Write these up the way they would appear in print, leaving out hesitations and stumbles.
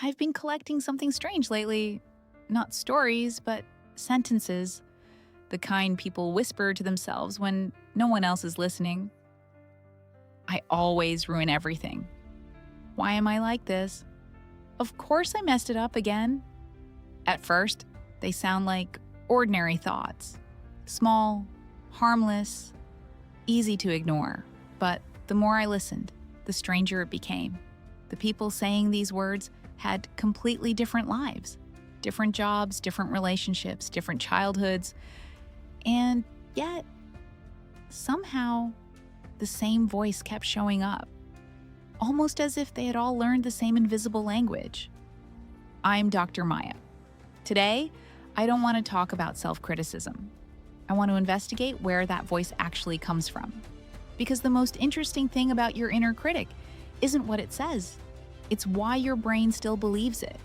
I've been collecting something strange lately. Not stories, but sentences. The kind people whisper to themselves when no one else is listening. I always ruin everything. Why am I like this? Of course I messed it up again. At first, they sound like ordinary thoughts. Small, harmless, easy to ignore. But the more I listened, the stranger it became. The people saying these words had completely different lives, different jobs, different relationships, different childhoods, and yet, somehow, the same voice kept showing up, almost as if they had all learned the same invisible language. I'm Dr. Maya. Today, I don't want to talk about self-criticism. I want to investigate where that voice actually comes from. Because the most interesting thing about your inner critic isn't what it says. It's why your brain still believes it.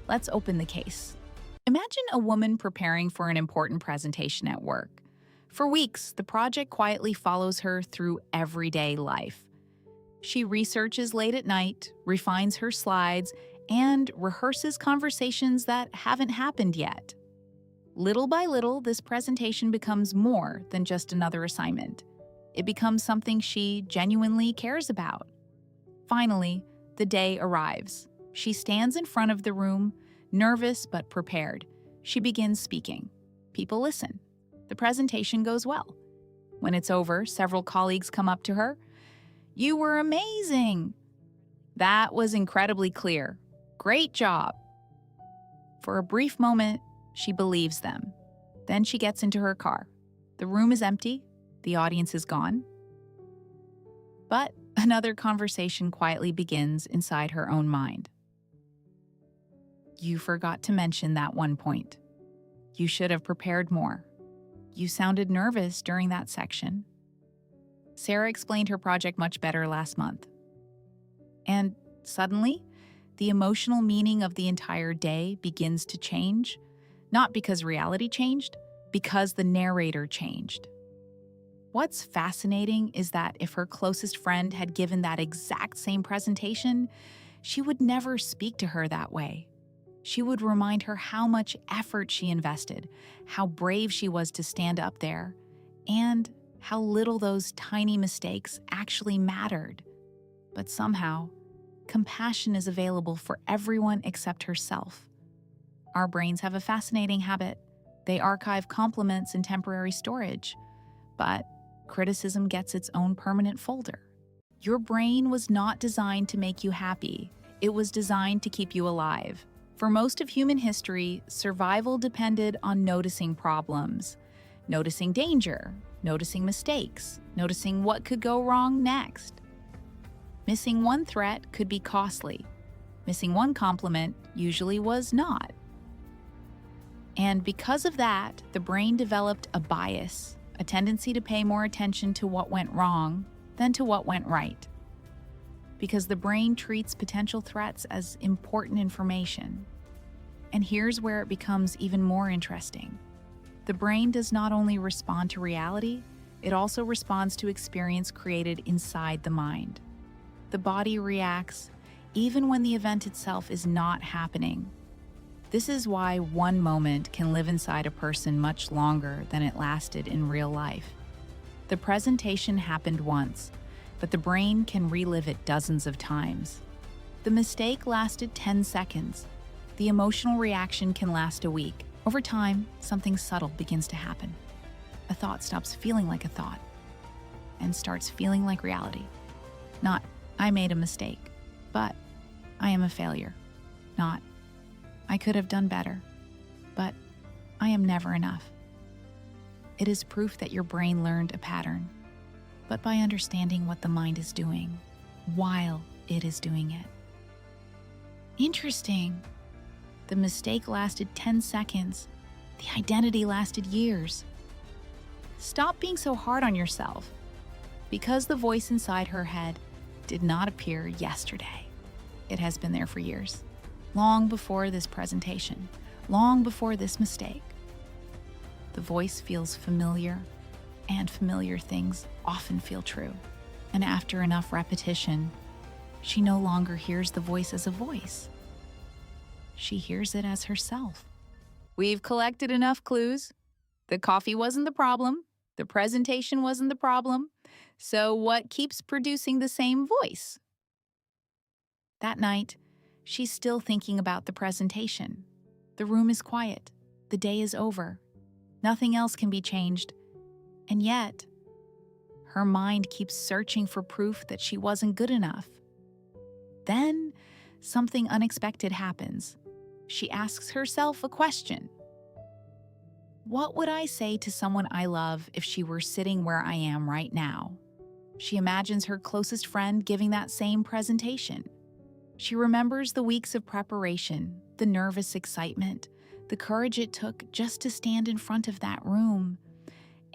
Let's open the case. Imagine a woman preparing for an important presentation at work. For weeks, the project quietly follows her through everyday life. She researches late at night, refines her slides, and rehearses conversations that haven't happened yet. Little by little, this presentation becomes more than just another assignment. It becomes something she genuinely cares about. Finally, the day arrives. She stands in front of the room, nervous but prepared. She begins speaking. People listen. The presentation goes well. When it's over, several colleagues come up to her. "You were amazing." "That was incredibly clear. Great job." For a brief moment, she believes them. Then she gets into her car. The room is empty. The audience is gone. But another conversation quietly begins inside her own mind. "You forgot to mention that one point. You should have prepared more. You sounded nervous during that section. Sarah explained her project much better last month." And suddenly, the emotional meaning of the entire day begins to change, not because reality changed, because the narrator changed. What's fascinating is that if her closest friend had given that exact same presentation, she would never speak to her that way. She would remind her how much effort she invested, how brave she was to stand up there, and how little those tiny mistakes actually mattered. But somehow, compassion is available for everyone except herself. Our brains have a fascinating habit. They archive compliments in temporary storage, but criticism gets its own permanent folder. Your brain was not designed to make you happy. It was designed to keep you alive. For most of human history, survival depended on noticing problems, noticing danger, noticing mistakes, noticing what could go wrong next. Missing one threat could be costly. Missing one compliment usually was not. And because of that, the brain developed a bias, a tendency to pay more attention to what went wrong than to what went right. Because the brain treats potential threats as important information. And here's where it becomes even more interesting. The brain does not only respond to reality, it also responds to experience created inside the mind. The body reacts even when the event itself is not happening. This is why one moment can live inside a person much longer than it lasted in real life. The presentation happened once, but the brain can relive it dozens of times. The mistake lasted 10 seconds. The emotional reaction can last a week. Over time, something subtle begins to happen. A thought stops feeling like a thought and starts feeling like reality. Not, "I made a mistake," but "I am a failure." Not, "I could have done better," but "I am never enough." It is proof that your brain learned a pattern, but by understanding what the mind is doing while it is doing it. Interesting. The mistake lasted 10 seconds. The identity lasted years. Stop being so hard on yourself. Because the voice inside her head did not appear yesterday. It has been there for years. Long before this presentation. Long before this mistake. The voice feels familiar, and familiar things often feel true. And after enough repetition, she no longer hears the voice as a voice. she hears it as herself. We've collected enough clues. The coffee wasn't the problem. The presentation wasn't the problem. So what keeps producing the same voice? That night, she's still thinking about the presentation. The room is quiet. The day is over. Nothing else can be changed. And yet, her mind keeps searching for proof that she wasn't good enough. Then, something unexpected happens. She asks herself a question. What would I say to someone I love if she were sitting where I am right now? She imagines her closest friend giving that same presentation. She remembers the weeks of preparation, the nervous excitement, the courage it took just to stand in front of that room.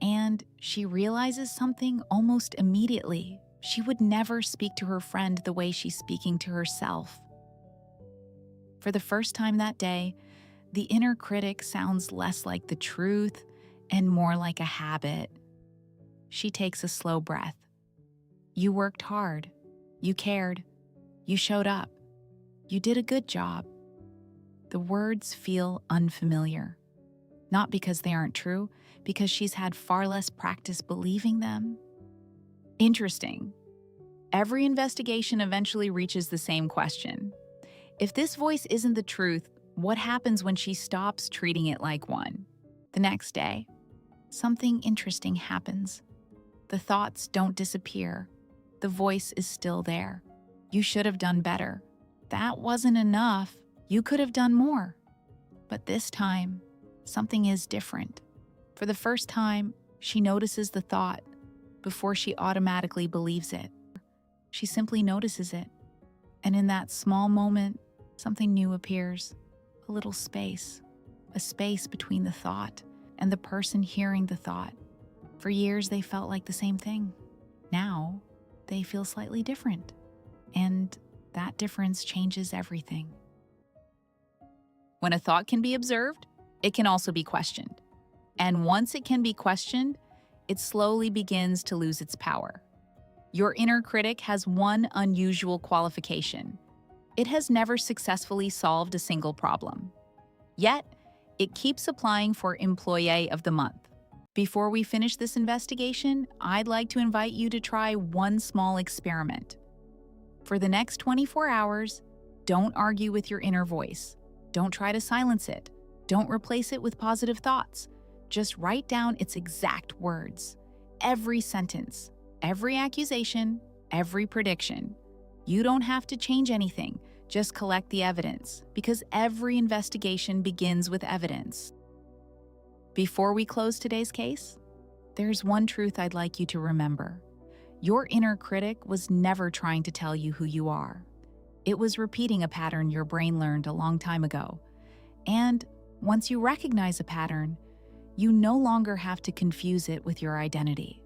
And she realizes something almost immediately. She would never speak to her friend the way she's speaking to herself. For the first time that day, the inner critic sounds less like the truth and more like a habit. She takes a slow breath. You worked hard. You cared. You showed up. You did a good job. The words feel unfamiliar. Not because they aren't true, because she's had far less practice believing them. Interesting. Every investigation eventually reaches the same question. If this voice isn't the truth, what happens when she stops treating it like one? The next day, something interesting happens. The thoughts don't disappear. The voice is still there. You should have done better. That wasn't enough. You could have done more. But this time, something is different. For the first time, she notices the thought before she automatically believes it. She simply notices it. And in that small moment, something new appears. A little space. A space between the thought and the person hearing the thought. For years, they felt like the same thing. Now, they feel slightly different. And that difference changes everything. When a thought can be observed, it can also be questioned. And once it can be questioned, it slowly begins to lose its power. Your inner critic has one unusual qualification. It has never successfully solved a single problem. Yet, it keeps applying for Employee of the Month. Before we finish this investigation, I'd like to invite you to try one small experiment. For the next 24 hours, don't argue with your inner voice. Don't try to silence it. Don't replace it with positive thoughts. Just write down its exact words. Every sentence, every accusation, every prediction. You don't have to change anything. Just collect the evidence, because every investigation begins with evidence. Before we close today's case, there's one truth I'd like you to remember. Your inner critic was never trying to tell you who you are. It was repeating a pattern your brain learned a long time ago. And once you recognize a pattern, you no longer have to confuse it with your identity.